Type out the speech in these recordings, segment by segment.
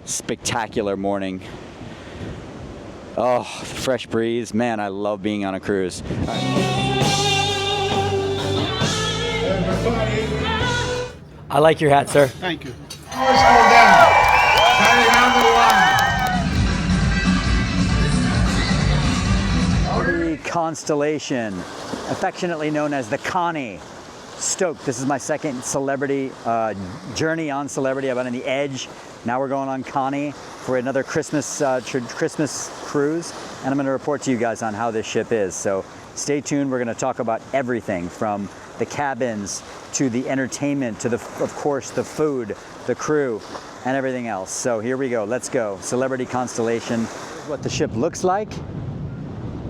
spectacular morning. Oh, fresh breeze. Man, I love being on a cruise. All right. I like your hat, sir. Thank you. Let's go down. Constellation, affectionately known as the Connie. Stoked. This is my second Celebrity journey on Celebrity. I've been on the Edge. Now we're going on Connie for another Christmas cruise, and I'm going to report to you guys on how this ship is. So stay tuned. We're going to talk about everything from the cabins to the entertainment to of course, the food, the crew, and everything else. So here we go. Let's go. Celebrity Constellation. What the ship looks like.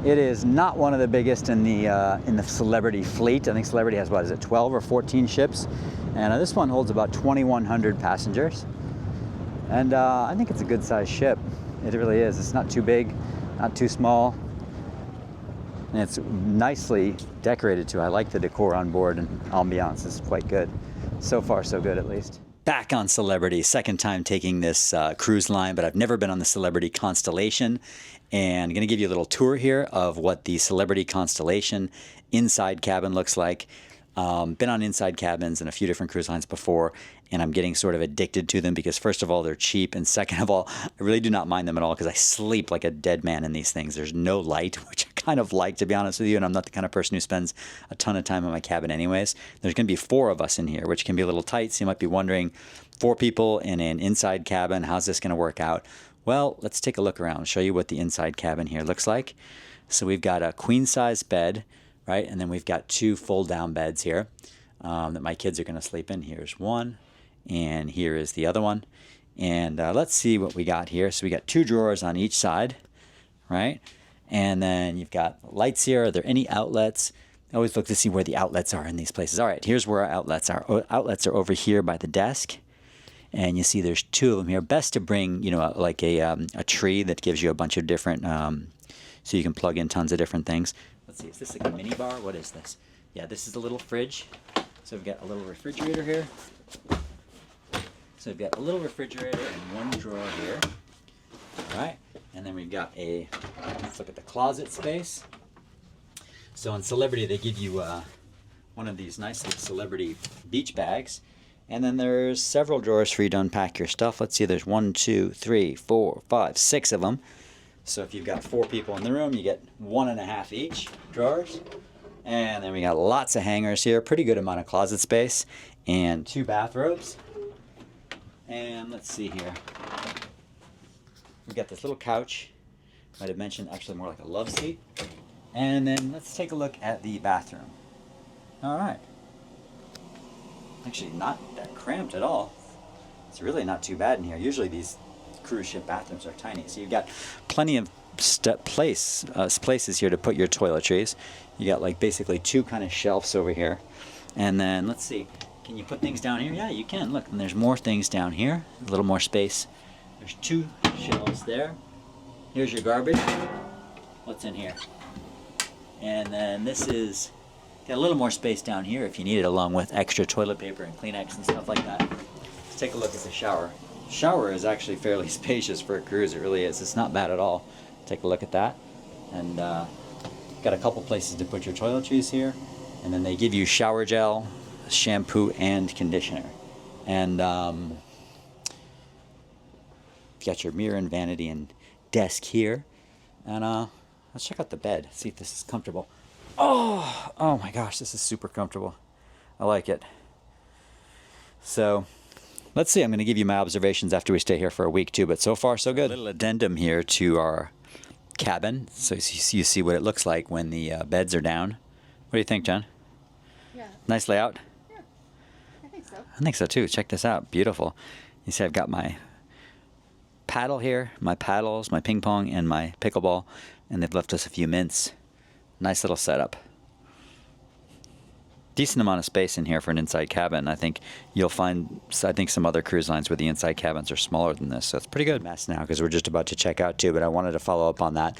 It is not one of the biggest in the Celebrity fleet. I think Celebrity has, what is it, 12 or 14 ships? And this one holds about 2,100 passengers. And I think it's a good sized ship. It really is. It's not too big, not too small. And it's nicely decorated too. I like the decor on board, and ambiance is quite good. So far, so good at least. Back on Celebrity, second time taking this cruise line, but I've never been on the Celebrity Constellation. And I'm going to give you a little tour here of what the Celebrity Constellation inside cabin looks like. Been on inside cabins in a few different cruise lines before, and I'm getting sort of addicted to them because first of all, they're cheap, and second of all, I really do not mind them at all because I sleep like a dead man in these things. There's no light, which I kind of like, to be honest with you, and I'm not the kind of person who spends a ton of time in my cabin anyways. There's going to be 4 of us in here, which can be a little tight, so you might be wondering, 4 people in an inside cabin, how's this going to work out? Well, let's take a look around, show you what the inside cabin here looks like. So we've got a queen-size bed, right? And then we've got 2 fold-down beds here that my kids are going to sleep in. Here's one, and here is the other one. And let's see what we got here. So we got 2 drawers on each side, right? And then you've got lights here. Are there any outlets? I always look to see where the outlets are in these places. All right, here's where our outlets are. Outlets are over here by the desk. And you see there's 2 of them here. Best to bring, you know, like a tree that gives you a bunch of different, so you can plug in tons of different things. Let's see, is this like a mini bar? What is this? Yeah, this is a little fridge. So we've got a little refrigerator here. So we've got a little refrigerator and 1 drawer here. All right, and then we've got let's look at the closet space. So in Celebrity, they give you one of these nice little Celebrity beach bags. And then there's several drawers for you to unpack your stuff. Let's see, there's 1, 2, 3, 4, 5, 6 of them. So if you've got 4 people in the room, you get 1.5 each drawers. And then we got lots of hangers here, pretty good amount of closet space, and 2 bathrobes. And let's see here. We've got this little couch. Might have mentioned actually more like a love seat. And then let's take a look at the bathroom. All right. Actually not that cramped at all. It's really not too bad in here. Usually these cruise ship bathrooms are tiny. So you've got plenty of places here to put your toiletries. You got like basically 2 kind of shelves over here. And then let's see, can you put things down here? Yeah, you can. Look, and there's more things down here. A little more space. There's 2 shelves there. Here's your garbage. What's in here? And then this is got a little more space down here if you need it, along with extra toilet paper and Kleenex and stuff like that. Let's take a look at the shower. The shower is actually fairly spacious for a cruise. It really is. It's not bad at all. Take a look at that. And got a couple places to put your toiletries here. And then they give you shower gel, shampoo, and conditioner. And you got your mirror and vanity and desk here. And let's check out the bed. See if this is comfortable. Oh my gosh, this is super comfortable. I like it. So, let's see. I'm going to give you my observations after we stay here for a week too, but so far so good. A little addendum here to our cabin, so you see what it looks like when the beds are down. What do you think, John? Yeah. Nice layout? Yeah, I think so. I think so too. Check this out. Beautiful. You see I've got my paddle here, my paddles, my ping pong, and my pickleball, and they've left us a few mints. Nice little setup. Decent amount of space in here for an inside cabin. I think you'll find, some other cruise lines where the inside cabins are smaller than this, so it's pretty good. Mess now because we're just about to check out too, but I wanted to follow up on that.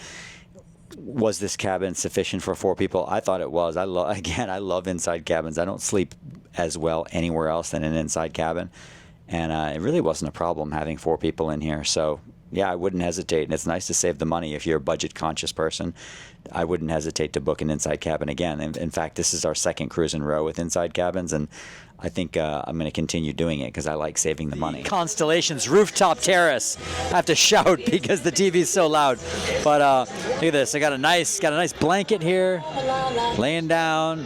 Was this cabin sufficient for 4 people? I thought it was. I love inside cabins. I don't sleep as well anywhere else than an inside cabin. And it really wasn't a problem having 4 people in here. So yeah, I wouldn't hesitate. And it's nice to save the money if you're a budget conscious person. I wouldn't hesitate to book an inside cabin again. In fact, this is our second cruise in a row with inside cabins, and I think I'm going to continue doing it because I like saving the money. Constellation's Rooftop Terrace. I have to shout because the TV's so loud. But look at this. I got a nice blanket here, laying down.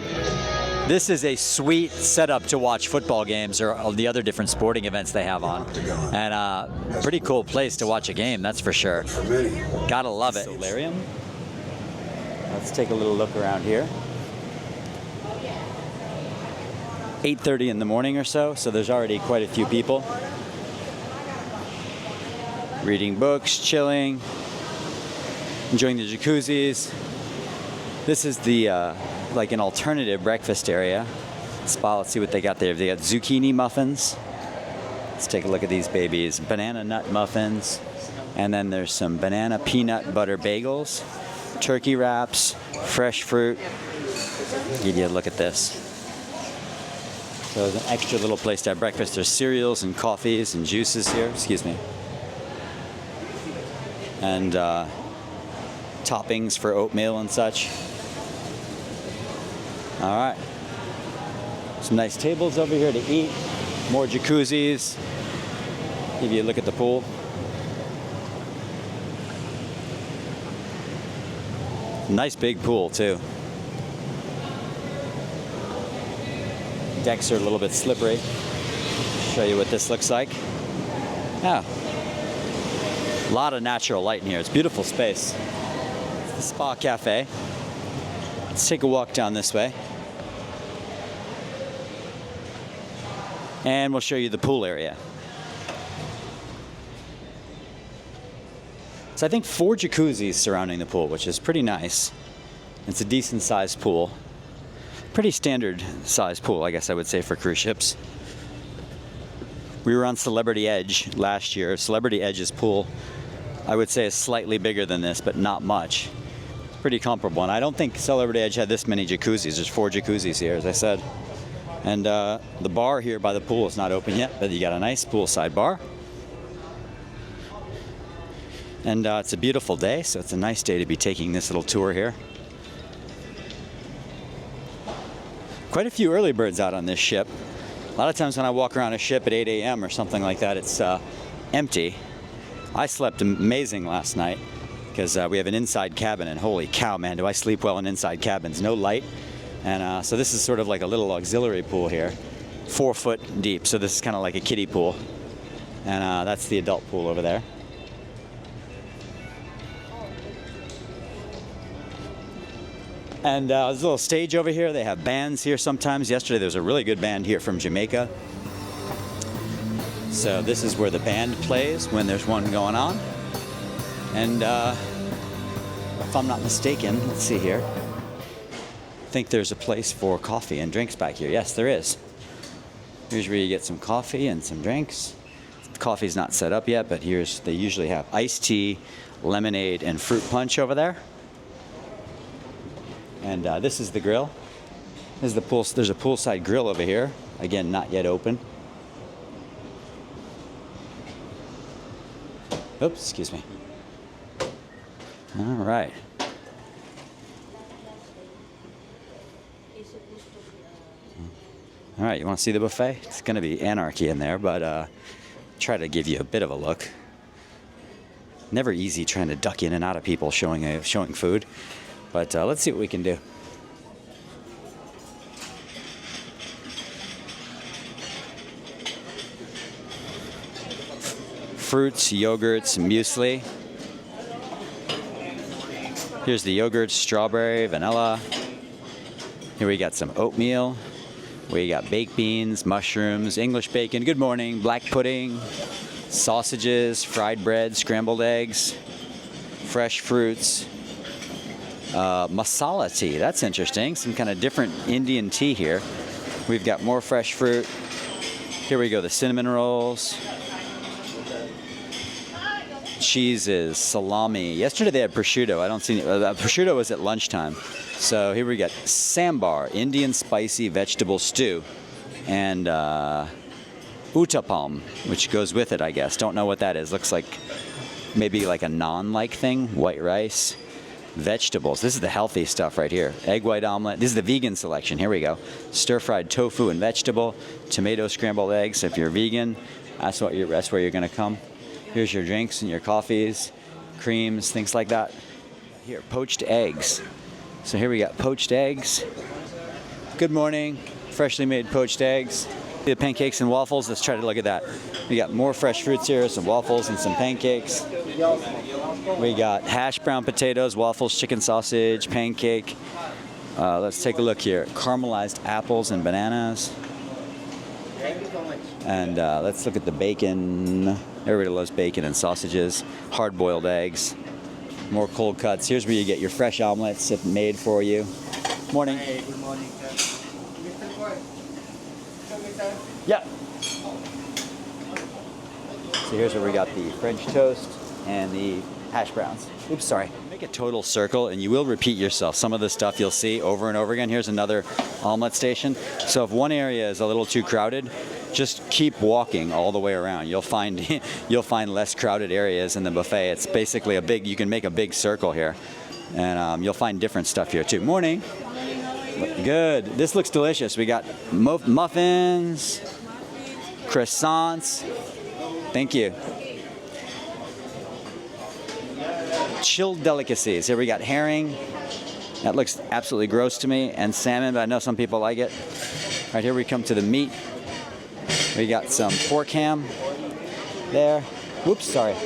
This is a sweet setup to watch football games or all the other different sporting events they have on. And pretty cool place to watch a game, that's for sure. Gotta love it. Solarium. Let's take a little look around here. 8:30 in the morning or so there's already quite a few people. Reading books, chilling, enjoying the jacuzzis. This is the like an alternative breakfast area. Spa, let's see what they got there. They got zucchini muffins. Let's take a look at these babies. Banana nut muffins. And then there's some banana peanut butter bagels, turkey wraps, fresh fruit. Give you a look at this. So there's an extra little place to have breakfast. There's cereals and coffees and juices here. Excuse me. And toppings for oatmeal and such. All right. Some nice tables over here to eat. More jacuzzis. Give you a look at the pool. Nice big pool too. Decks are a little bit slippery. Show you what this looks like. Yeah. A lot of natural light in here. It's a beautiful space. It's the Spa Cafe. Let's take a walk down this way. And we'll show you the pool area. So I think 4 jacuzzis surrounding the pool, which is pretty nice. It's a decent sized pool. Pretty standard sized pool, I guess I would say, for cruise ships. We were on Celebrity Edge last year. Celebrity Edge's pool, I would say, is slightly bigger than this, but not much. Pretty comparable. And I don't think Celebrity Edge had this many jacuzzis. There's 4 jacuzzis here, as I said. And the bar here by the pool is not open yet, but you got a nice poolside bar. And it's a beautiful day, so it's a nice day to be taking this little tour here. Quite a few early birds out on this ship. A lot of times when I walk around a ship at 8 a.m. or something like that, it's empty. I slept amazing last night because we have an inside cabin, and holy cow, man, do I sleep well in inside cabins. No light. And so this is sort of like a little auxiliary pool here, 4 foot deep. So this is kind of like a kiddie pool. And that's the adult pool over there. And there's a little stage over here. They have bands here sometimes. Yesterday there was a really good band here from Jamaica. So this is where the band plays when there's one going on. And if I'm not mistaken, let's see here. I think there's a place for coffee and drinks back here. Yes, there is. Here's where you get some coffee and some drinks. The coffee's not set up yet, but they usually have iced tea, lemonade, and fruit punch over there. And this is the grill. This is the pool. There's a poolside grill over here. Again, not yet open. Oops, excuse me. All right. All right, you want to see the buffet? It's going to be anarchy in there, but try to give you a bit of a look. Never easy trying to duck in and out of people showing food, but let's see what we can do. Fruits, yogurts, muesli. Here's the yogurt, strawberry, vanilla. Here we got some oatmeal. We got baked beans, mushrooms, English bacon, good morning, black pudding, sausages, fried bread, scrambled eggs, fresh fruits, masala tea. That's interesting. Some kind of different Indian tea here. We've got more fresh fruit. Here we go, the cinnamon rolls. Cheeses, salami. Yesterday they had prosciutto. I don't see any. Prosciutto was at lunchtime. So here we got sambar, Indian spicy vegetable stew, and utapam, which goes with it, I guess. Don't know what that is. Looks like maybe like a naan-like thing. White rice, vegetables. This is the healthy stuff right here. Egg white omelet. This is the vegan selection. Here we go. Stir-fried tofu and vegetable, tomato scrambled eggs. If you're vegan, that's where you're gonna come. Here's your drinks and your coffees, creams, things like that. Here, poached eggs. So here we got poached eggs. Good morning. Freshly made poached eggs. The pancakes and waffles. Let's try to look at that. We got more fresh fruits here, some waffles and some pancakes. We got hash brown potatoes, waffles, chicken sausage, pancake. Let's take a look here. Caramelized apples and bananas. And let's look at the bacon. Everybody loves bacon and sausages. Hard-boiled eggs. More cold cuts. Here's where you get your fresh omelets made for you. Morning. Hey, good morning, sir. Yeah. So here's where we got the French toast and the hash browns. Oops, sorry. Make a total circle and you will repeat yourself. Some of the stuff you'll see over and over again. Here's another omelet station. So if one area is a little too crowded, just keep walking all the way around. You'll find less crowded areas in the buffet. It's basically you can make a big circle here. And you'll find different stuff here too. Morning. Good. This looks delicious. We got muffins, croissants. Thank you. Chilled delicacies. Here we got herring. That looks absolutely gross to me. And salmon, but I know some people like it. Right here we come to the meat. We got some pork ham there. Whoops, sorry.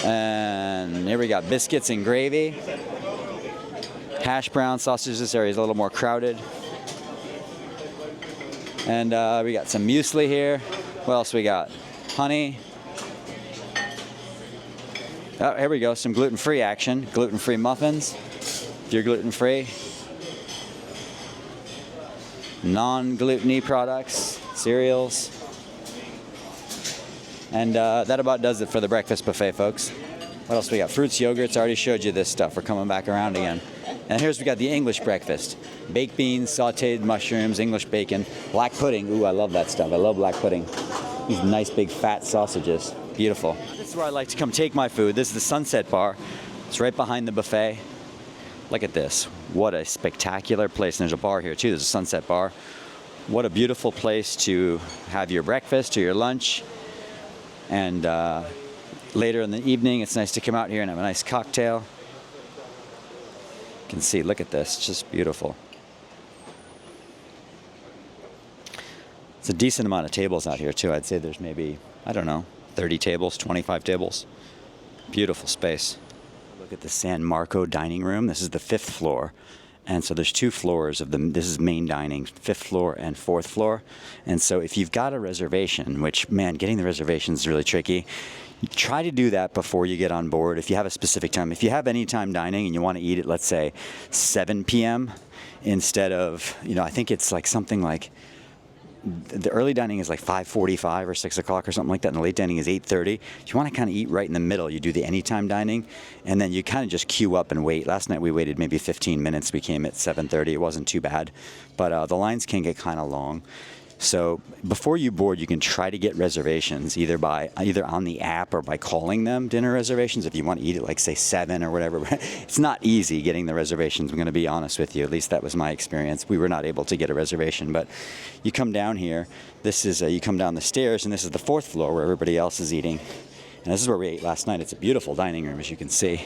And here we got biscuits and gravy. Hash brown sausages. This area is a little more crowded. And we got some muesli here. What else we got? Honey. Oh, here we go. Some gluten-free action. Gluten-free muffins. If you're gluten-free. Non-gluten-y products. Cereals. And that about does it for the breakfast buffet, folks. What else we got? Fruits, yogurts. I already showed you this stuff. We're coming back around again. And here's we got the English breakfast. Baked beans, sauteed mushrooms, English bacon, black pudding. Ooh, I love that stuff. I love black pudding. These nice big fat sausages. Beautiful. This is where I like to come take my food. This is the Sunset Bar. It's right behind the buffet. Look at this. What a spectacular place. And there's a bar here too. There's a Sunset Bar. What a beautiful place to have your breakfast or your lunch. And later in the evening, it's nice to come out here and have a nice cocktail. You can see, look at this, just beautiful. It's a decent amount of tables out here too. I'd say there's maybe, I don't know, 30 tables, 25 tables. Beautiful space. Look at the San Marco dining room. This is the 5th floor. And so there's 2 floors of this is main dining, 5th floor and 4th floor. And so if you've got a reservation, which, man, getting the reservation is really tricky, try to do that before you get on board. If you have a specific time, if you have any time dining and you want to eat at, let's say, 7 p.m. instead of, I think it's like something like, the early dining is like 5:45 or 6 o'clock or something like that, and the late dining is 8:30. If you want to kind of eat right in the middle, you do the anytime dining, and then you kind of just queue up and wait. Last night we waited maybe 15 minutes. We came at 7:30. It wasn't too bad, but the lines can get kind of long. So before you board, you can try to get reservations either on the app or by calling them dinner reservations if you want to eat at like say 7 or whatever. It's not easy getting the reservations. I'm going to be honest with you. At least that was my experience. We were not able to get a reservation, but you come down here. This is you come down the stairs, and this is the 4th floor where everybody else is eating. And this is where we ate last night. It's a beautiful dining room, as you can see.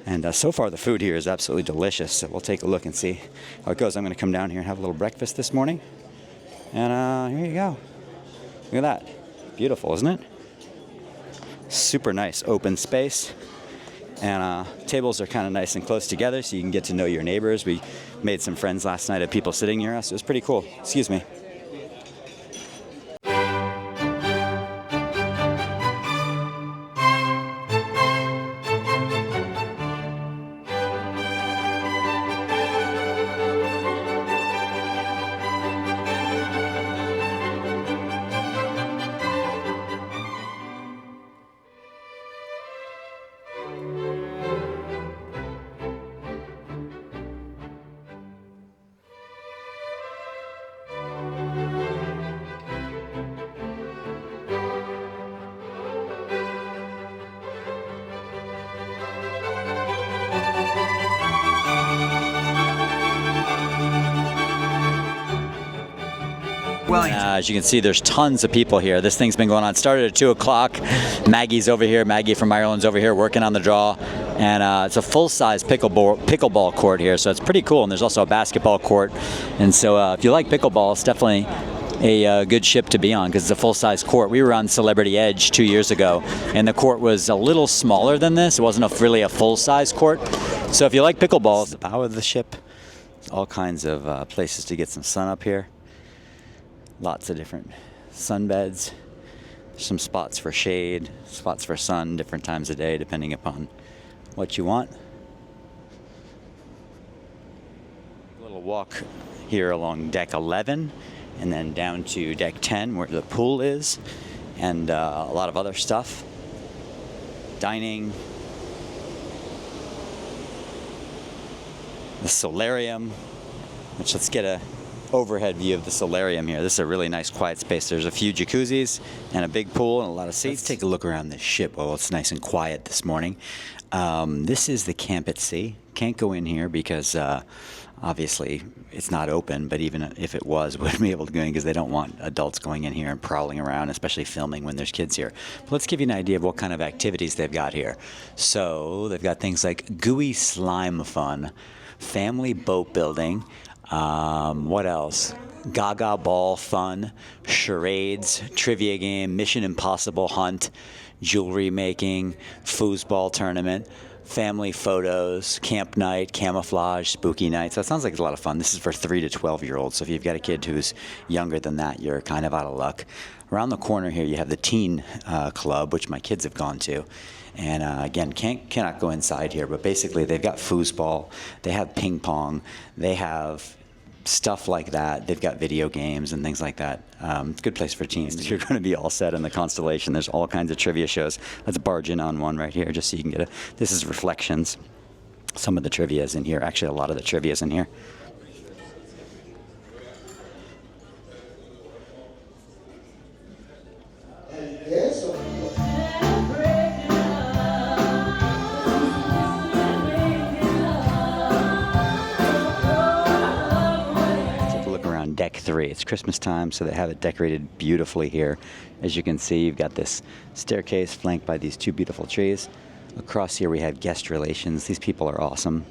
And so far the food here is absolutely delicious. So we'll take a look and see how it goes. I'm going to come down here and have a little breakfast this morning. And here you go. Look at that. Beautiful, isn't it? Super nice open space. And tables are kind of nice and close together so you can get to know your neighbors. We made some friends last night of people sitting near us. It was pretty cool. Excuse me. As you can see, there's tons of people here. This thing's been going on. It started at 2 o'clock. Maggie's over here. Maggie from Ireland's over here working on the draw. And it's a full-size pickleball court here, so it's pretty cool. And there's also a basketball court. And so if you like pickleball, it's definitely a good ship to be on because it's a full-size court. We were on Celebrity Edge 2 years ago, and the court was a little smaller than this. It wasn't really a full-size court. So if you like pickleball, it's the bow of the ship. There's all kinds of places to get some sun up here. Lots of different sunbeds. There's some spots for shade, spots for sun, different times of day, depending upon what you want. A little walk here along deck 11. And then down to deck 10 where the pool is, and a lot of other stuff. Dining. The Solarium, which let's get a overhead view of the Solarium here. This is a really nice quiet space. There's a few jacuzzis and a big pool and a lot of seats. Let's take a look around this ship. Oh, it's nice and quiet this morning. This is the camp at sea. Can't go in here because obviously it's not open, but even if it was, we wouldn't be able to go in because they don't want adults going in here and prowling around, especially filming when there's kids here. But let's give you an idea of what kind of activities they've got here. So they've got things like gooey slime fun, family boat building, what else? Gaga ball fun, charades, trivia game, Mission Impossible hunt, jewelry making, foosball tournament, family photos, camp night, camouflage, spooky night. So it sounds like it's a lot of fun. This is for 3 to 12-year-olds. So if you've got a kid who's younger than that, you're kind of out of luck. Around the corner here, you have the teen club, which my kids have gone to. And again, cannot go inside here, but basically they've got foosball, they have ping pong, they have stuff like that. They've got video games and things like that. It's a good place for teens. You're going to be all set in the Constellation. There's all kinds of trivia shows. Let's barge in on one right here just so you can get this is Reflections. Some of the trivia is in here. Actually, a lot of the trivia is in here. Deck 3. It's Christmas time, so they have it decorated beautifully here. As you can see, you've got this staircase flanked by these 2 beautiful trees. Across here we have guest relations. These people are awesome.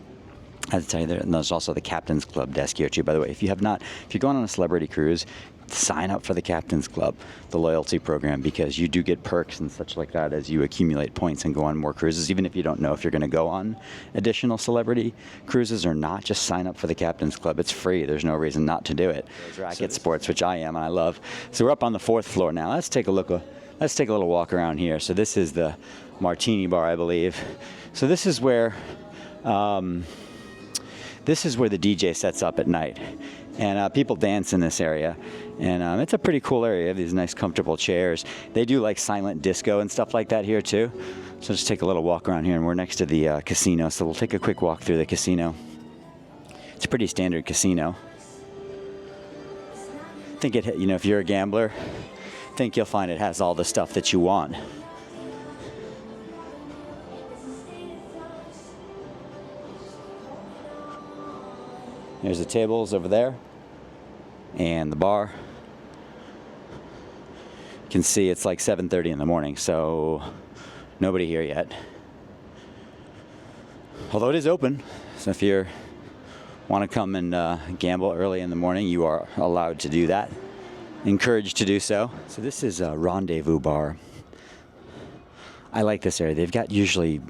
I have to tell you, and there's also the Captain's Club desk here too. By the way, if you're going on a celebrity cruise, sign up for the Captain's Club, the loyalty program, because you do get perks and such like that as you accumulate points and go on more cruises. Even if you don't know if you're going to go on additional celebrity cruises or not, just sign up for the Captain's Club. It's free. There's no reason not to do it. Racket sports, which I am and I love. So we're up on the 4th floor now. Let's take a little walk around here. So this is the Martini bar, I believe. So this is where the DJ sets up at night. And people dance in this area. And it's a pretty cool area. They have these nice comfortable chairs. They do like silent disco and stuff like that here too. So just take a little walk around here, and we're next to the casino. So we'll take a quick walk through the casino. It's a pretty standard casino. I think if you're a gambler, I think you'll find it has all the stuff that you want. There's the tables over there and the bar. You can see it's like 7:30 in the morning, so nobody here yet. Although it is open, so if you want to come and gamble early in the morning, you are allowed to do that. Encouraged to do so. So this is a Rendezvous bar. I like this area. They've got usually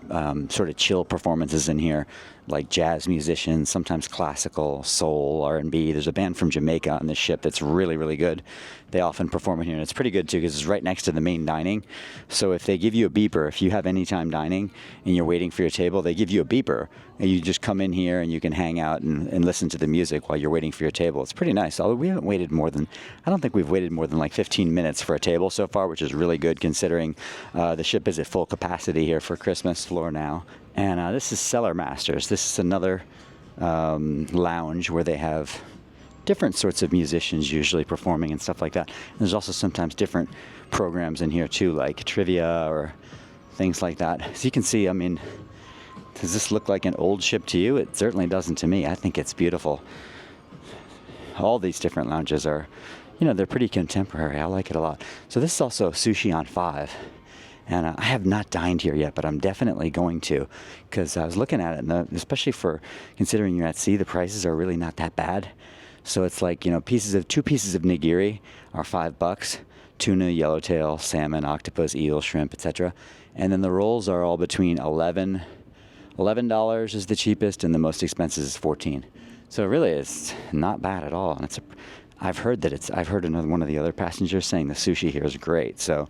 sort of chill performances in here, like jazz musicians, sometimes classical, soul, R&B. There's a band from Jamaica on this ship that's really, really good. They often perform in here, and it's pretty good too because it's right next to the main dining. So if they give you a beeper, if you have anytime dining and you're waiting for your table, they give you a beeper, and you just come in here and you can hang out and listen to the music while you're waiting for your table. It's pretty nice. Although we haven't waited I don't think we've waited more than like 15 minutes for a table so far, which is really good considering the ship is at full capacity here for Christmas floor now. And this is Cellar Masters. This is another lounge where they have different sorts of musicians usually performing and stuff like that. And there's also sometimes different programs in here too, like trivia or things like that. As you can see, I mean, does this look like an old ship to you? It certainly doesn't to me. I think it's beautiful. All these different lounges are you know, they're pretty contemporary. I like it a lot. So this is also Sushi on 5. And I have not dined here yet, but I'm definitely going to, because I was looking at it, and especially for considering you're at sea, the prices are really not that bad. So it's like, you know, two pieces of nigiri are $5. Tuna, yellowtail, salmon, octopus, eel, shrimp, etc. And then the rolls are all between $11 is the cheapest, and the most expensive is $14. So really, it's not bad at all. And I've heard another one of the other passengers saying the sushi here is great. So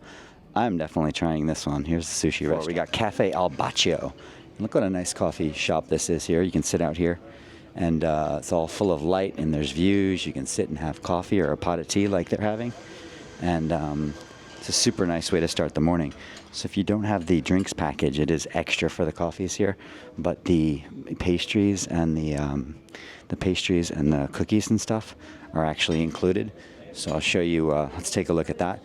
I'm definitely trying this one. Here's the sushi restaurant. We got Cafe Al Bacio. Look what a nice coffee shop this is here. You can sit out here, and it's all full of light, and there's views. You can sit and have coffee or a pot of tea like they're having. And it's a super nice way to start the morning. So if you don't have the drinks package, it is extra for the coffees here. But the pastries and the cookies and stuff are actually included. So I'll show you. Let's take a look at that.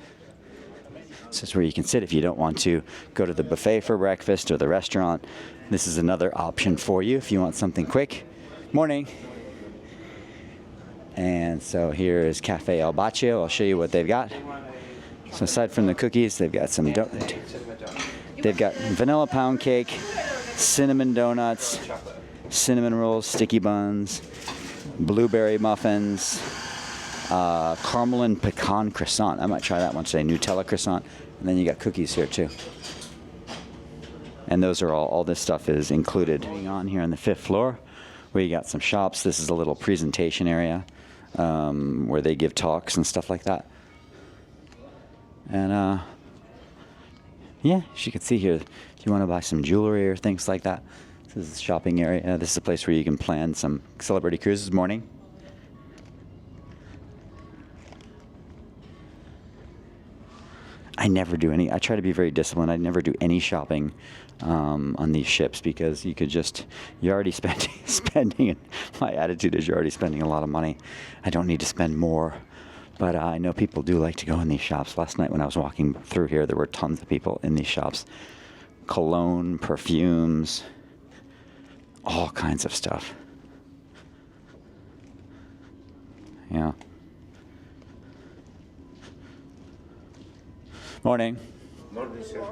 This is where you can sit if you don't want to go to the buffet for breakfast or the restaurant. This is another option for you if you want something quick. Morning. And so here is Cafe Al Bacio. I'll show you what they've got. So aside from the cookies, they've got they've got vanilla pound cake, cinnamon donuts, cinnamon rolls, sticky buns, blueberry muffins, caramel and pecan croissant. I might try that one today. Nutella croissant. And then you got cookies here too. And those are all this stuff is included. On here on the 5th floor, where you got some shops. This is a little presentation area where they give talks and stuff like that. And yeah, as you can see here, if you want to buy some jewelry or things like that, this is the shopping area. This is a place where you can plan some celebrity cruises. Morning. I never do any. I try to be very disciplined. I never do any shopping on these ships because you're already spending. My attitude is you're already spending a lot of money. I don't need to spend more. But I know people do like to go in these shops. Last night when I was walking through here, there were tons of people in these shops. Cologne, perfumes, all kinds of stuff. Yeah. Morning. Morning, sir.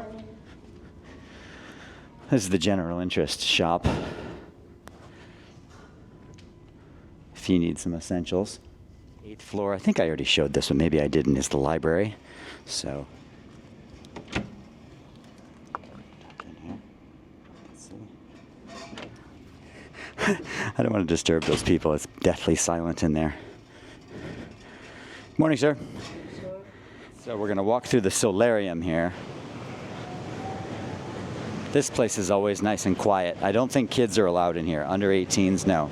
This is the general interest shop. If you need some essentials. 8th floor, I think I already showed this one, maybe I didn't, is the library. So, I don't want to disturb those people. It's deathly silent in there. Morning, sir. So we're going to walk through the Solarium here. This place is always nice and quiet. I don't think kids are allowed in here. Under 18s, no.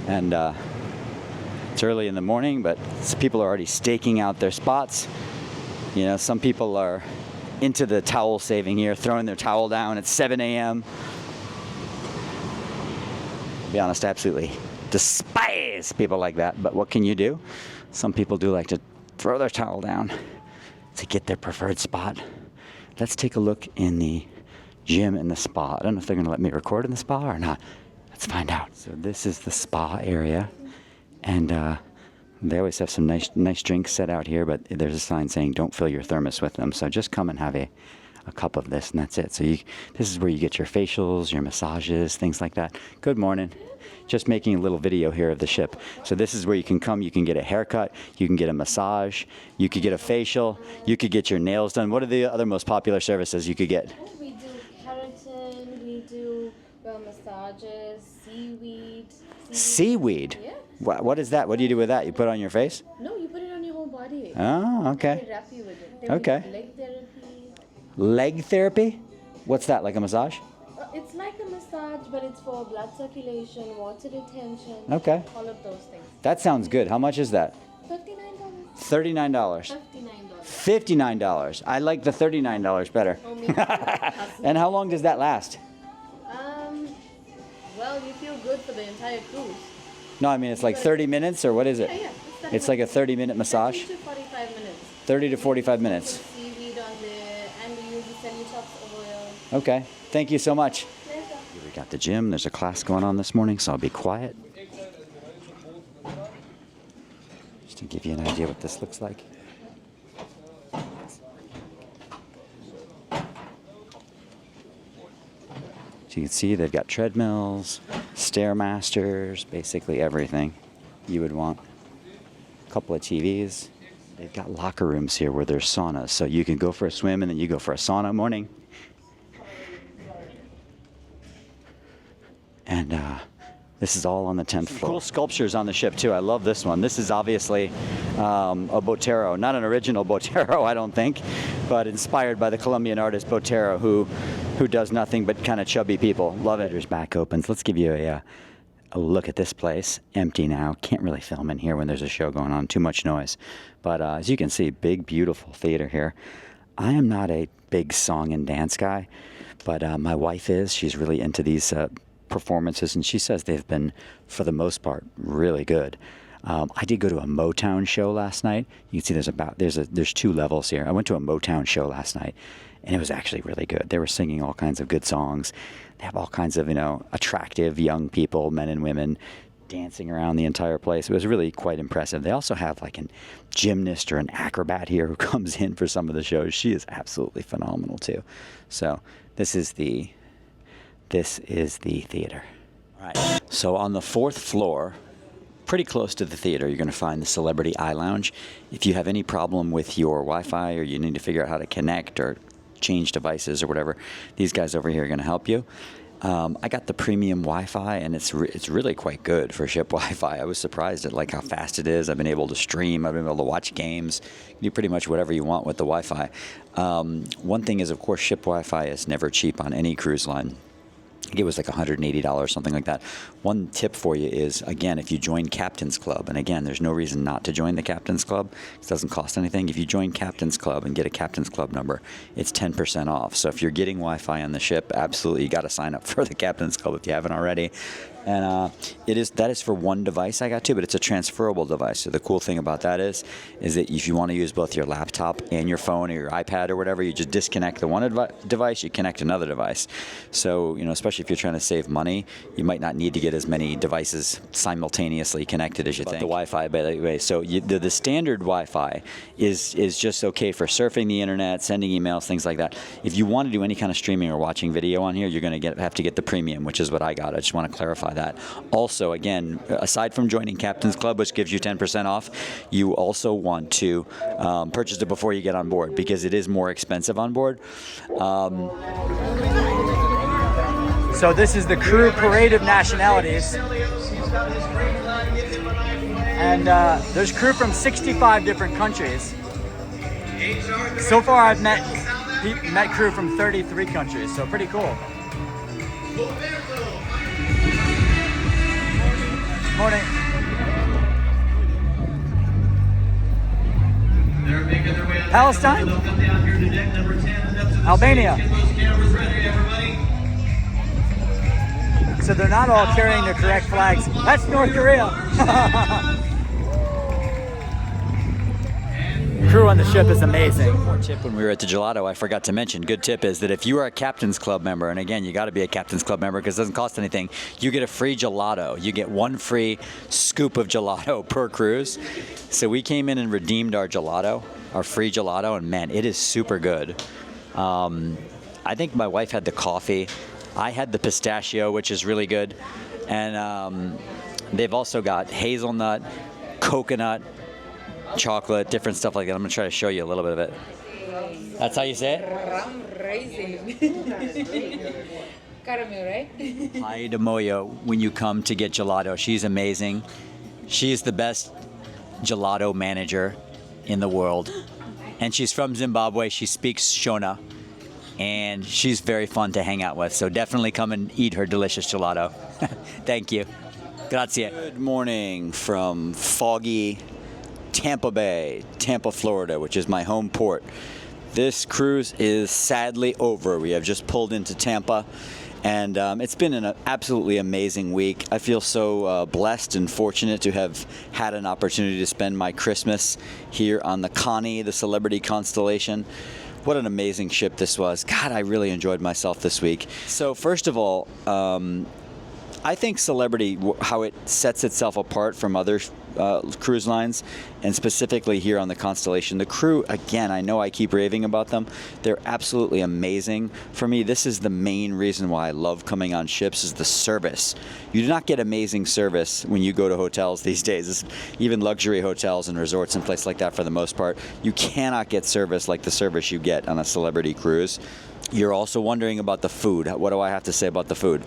And it's early in the morning, but people are already staking out their spots. You know, some people are into the towel saving here, throwing their towel down at 7 a.m. To be honest, I absolutely despise people like that. But what can you do? Some people do like to throw their towel down to get their preferred spot. Let's take a look in the gym and the spa. I don't know if they're going to let me record in the spa or not. Let's find out. So this is the spa area, and they always have some nice drinks set out here, but there's a sign saying don't fill your thermos with them. So just come and have a cup of this, and that's it. So this is where you get your facials, your massages, things like that. Good morning. Just making a little video here of the ship. So this is where you can come, you can get a haircut, you can get a massage, you could get a facial, you could get your nails done. What are the other most popular services you could get? We do keratin, we do massages, seaweed. Seaweed? Yeah. What is that? What do you do with that? You put it on your face? No, you put it on your whole body. Oh, okay. They wrap you with it. Then Okay. we do leg therapy. Leg therapy? What's that, like a massage? It's like a massage, but it's for blood circulation, water retention. Okay. All of those things. That sounds good. How much is that? $39. $39. $59. $59. I like the $39 better. Oh, me too. And how long does that last? Well, you feel good for the entire cruise. No, I mean, it's like 30 minutes, or what is it? Yeah. It's like a 30-minute massage? 30 to 45 minutes. 30 to 45 minutes. Seaweed on there, and we use the cellulose oil. Okay. Thank you so much. Pleasure. We got the gym. There's a class going on this morning, so I'll be quiet. Just to give you an idea what this looks like. So you can see they've got treadmills, stairmasters, basically everything you would want. A couple of TVs. They've got locker rooms here where there's saunas, so you can go for a swim and then you go for a sauna morning. And this is all on the 10th floor. Cool sculptures on the ship too. I love this one. This is obviously a Botero, not an original Botero, I don't think, but inspired by the Colombian artist Botero, who does nothing but kind of chubby people. Love it. There's back opens. Let's give you a look at this place. Empty now. Can't really film in here when there's a show going on. Too much noise. But as you can see, big, beautiful theater here. I am not a big song and dance guy, but my wife is. She's really into these performances, and she says they've been, for the most part, really good. I did go to a Motown show last night. You can see there's 2 levels here. I went to a Motown show last night, and it was actually really good. They were singing all kinds of good songs. They have all kinds of, attractive young people, men and women, dancing around the entire place. It was really quite impressive. They also have like a gymnast or an acrobat here who comes in for some of the shows. She is absolutely phenomenal too. So this is the theater. All right. So on the 4th floor, pretty close to the theater, you're going to find the Celebrity Lounge. If you have any problem with your Wi-Fi or you need to figure out how to connect or change devices or whatever, these guys over here are going to help you. I got the premium Wi-Fi, and it's really quite good for ship Wi-Fi. I was surprised at like how fast it is. I've been able to stream. I've been able to watch games. You can do pretty much whatever you want with the Wi-Fi. One thing is, of course, ship Wi-Fi is never cheap on any cruise line. I think it was like $180, something like that. One tip for you is, again, if you join Captain's Club, and again, there's no reason not to join the Captain's Club. It doesn't cost anything. If you join Captain's Club and get a Captain's Club number, it's 10% off. So if you're getting Wi-Fi on the ship, absolutely, you got to sign up for the Captain's Club if you haven't already. And that is for one device I got to, but it's a transferable device. So the cool thing about that is that if you want to use both your laptop and your phone or your iPad or whatever, you just disconnect the one device, you connect another device. So, especially if you're trying to save money, you might not need to get as many devices simultaneously connected as you think. The Wi-Fi, by the way, so the standard Wi-Fi is just okay for surfing the internet, sending emails, things like that. If you want to do any kind of streaming or watching video on here, you're going to have to get the premium, which is what I got. I just want to clarify that. Also, again, aside from joining Captain's Club, which gives you 10% off, you also want to purchase it before you get on board, because it is more expensive on board. So this is the crew parade of nationalities. And there's crew from 65 different countries. So far I've met crew from 33 countries, so pretty cool. Morning. Palestine? Albania. So they're not all carrying the correct flags. That's North Korea. Crew on the ship is amazing. Tip when we were at the Gelato, I forgot to mention, good tip is that if you are a Captain's Club member, and again, you got to be a Captain's Club member because it doesn't cost anything, you get a free gelato. You get one free scoop of gelato per cruise. So we came in and redeemed our gelato, our free gelato, and man, it is super good. I think my wife had the coffee. I had the pistachio, which is really good. And they've also got hazelnut, coconut, chocolate, different stuff like that. I'm going to try to show you a little bit of it. That's how you say it? Rum raisin. Caramel, right? Hi to Moyo when you come to get gelato. She's amazing. She's the best gelato manager in the world. And she's from Zimbabwe. She speaks Shona. And she's very fun to hang out with. So definitely come and eat her delicious gelato. Thank you. Grazie. Good morning from foggy Tampa Bay, Tampa, Florida, which is my home port. This cruise is sadly over. We have just pulled into Tampa, and it's been an absolutely amazing week. I feel so blessed and fortunate to have had an opportunity to spend my Christmas here on the Connie, the Celebrity Constellation. What an amazing ship this was. God, I really enjoyed myself this week. So first of all, I think Celebrity, how it sets itself apart from other cruise lines, and specifically here on the Constellation, the crew, again, I know I keep raving about them. They're absolutely amazing. For me, this is the main reason why I love coming on ships, is the service. You do not get amazing service when you go to hotels these days, even luxury hotels and resorts and places like that for the most part. You cannot get service like the service you get on a Celebrity cruise. You're also wondering about the food. What do I have to say about the food?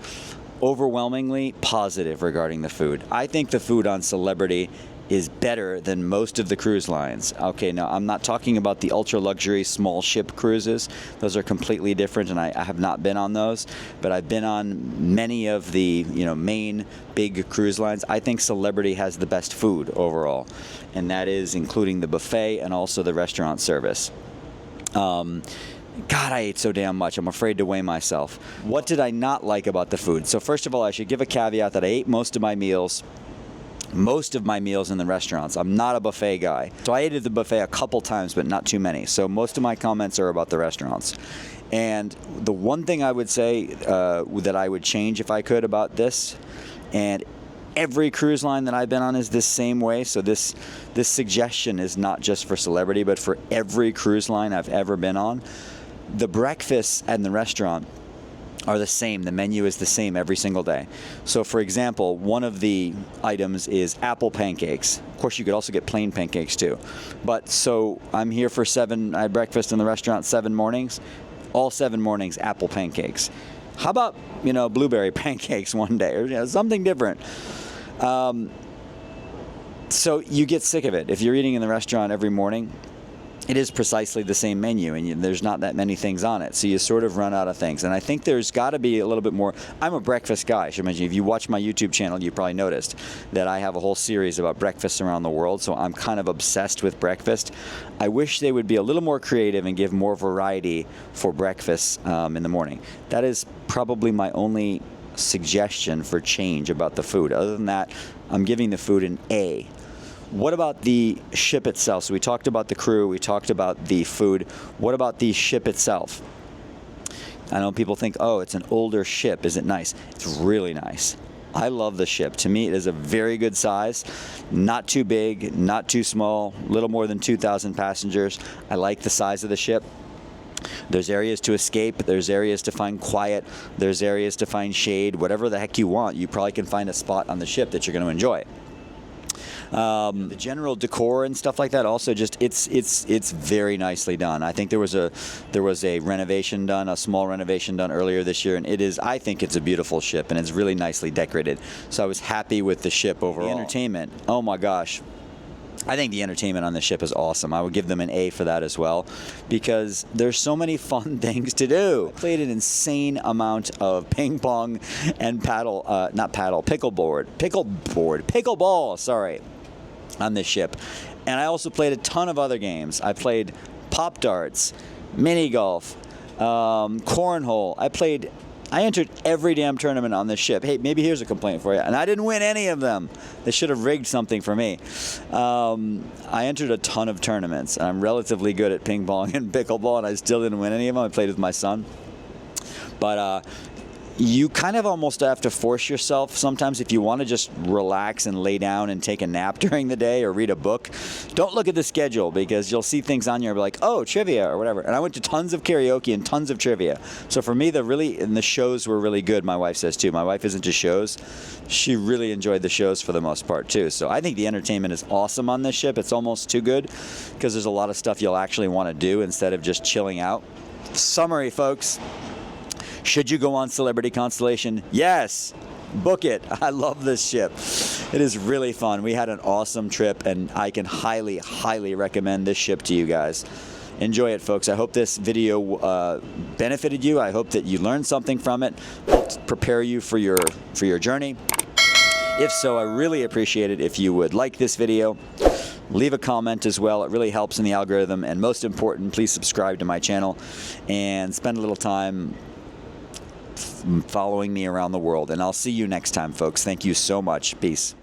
Overwhelmingly positive regarding the food. I think the food on Celebrity is better than most of the cruise lines. Okay, now I'm not talking about the ultra luxury small ship cruises. Those are completely different, and I have not been on those, but I've been on many of the main big cruise lines. I think Celebrity has the best food overall, and that is including the buffet and also the restaurant service. God, I ate so damn much. I'm afraid to weigh myself. What did I not like about the food? So first of all, I should give a caveat that I ate most of my meals in the restaurants. I'm not a buffet guy. So I ate at the buffet a couple times, but not too many. So most of my comments are about the restaurants. And the one thing I would say that I would change if I could about this, and every cruise line that I've been on is this same way. So this suggestion is not just for Celebrity, but for every cruise line I've ever been on. The breakfasts and the restaurant are the same. The menu is the same every single day. So for example, one of the items is apple pancakes. Of course, you could also get plain pancakes too. But so I'm here for I had breakfast in the restaurant 7 mornings. All 7 mornings, apple pancakes. How about, blueberry pancakes one day, or something different? So you get sick of it. If you're eating in the restaurant every morning, it is precisely the same menu, and there's not that many things on it, so you sort of run out of things. And I think there's got to be a little bit more. I'm a breakfast guy. I should mention, if you watch my YouTube channel, you probably noticed that I have a whole series about breakfasts around the world, so I'm kind of obsessed with breakfast. I wish they would be a little more creative and give more variety for breakfast in the morning. That is probably my only suggestion for change about the food. Other than that, I'm giving the food an A. What about the ship itself? So we talked about the crew, we talked about the food. What about the ship itself? I know people think, oh, it's an older ship. Is it nice? It's really nice. I love the ship. To me, it is a very good size. Not too big, not too small, a little more than 2,000 passengers. I like the size of the ship. There's areas to escape, there's areas to find quiet, there's areas to find shade, whatever the heck you want. You probably can find a spot on the ship that you're going to enjoy. The general decor and stuff like that also just it's very nicely done. I think there was a renovation done, a small renovation done earlier this year, and I think it's a beautiful ship, and it's really nicely decorated. So I was happy with the ship overall. The entertainment, oh my gosh. I think the entertainment on the ship is awesome. I would give them an A for that as well, because there's so many fun things to do. I played an insane amount of ping pong and pickleball, sorry, on this ship. And I also played a ton of other games. I played pop darts, mini golf, cornhole. I entered every damn tournament on this ship. Hey, maybe here's a complaint for you. And I didn't win any of them. They should have rigged something for me. I entered a ton of tournaments. I'm relatively good at ping pong and pickleball, and I still didn't win any of them. I played with my son. But you kind of almost have to force yourself sometimes if you want to just relax and lay down and take a nap during the day or read a book. Don't look at the schedule, because you'll see things on here and be like, oh, trivia or whatever. And I went to tons of karaoke and tons of trivia. So for me, the shows were really good, my wife says too. My wife is into shows. She really enjoyed the shows for the most part too. So I think the entertainment is awesome on this ship. It's almost too good, because there's a lot of stuff you'll actually want to do instead of just chilling out. Summary, folks. Should you go on Celebrity Constellation? Yes, book it. I love this ship. It is really fun. We had an awesome trip, and I can highly, highly recommend this ship to you guys. Enjoy it, folks. I hope this video benefited you. I hope that you learned something from it, helped prepare you for your journey. If so, I really appreciate it if you would like this video. Leave a comment as well. It really helps in the algorithm. And most important, please subscribe to my channel and spend a little time following me around the world. And I'll see you next time, folks. Thank you so much. Peace.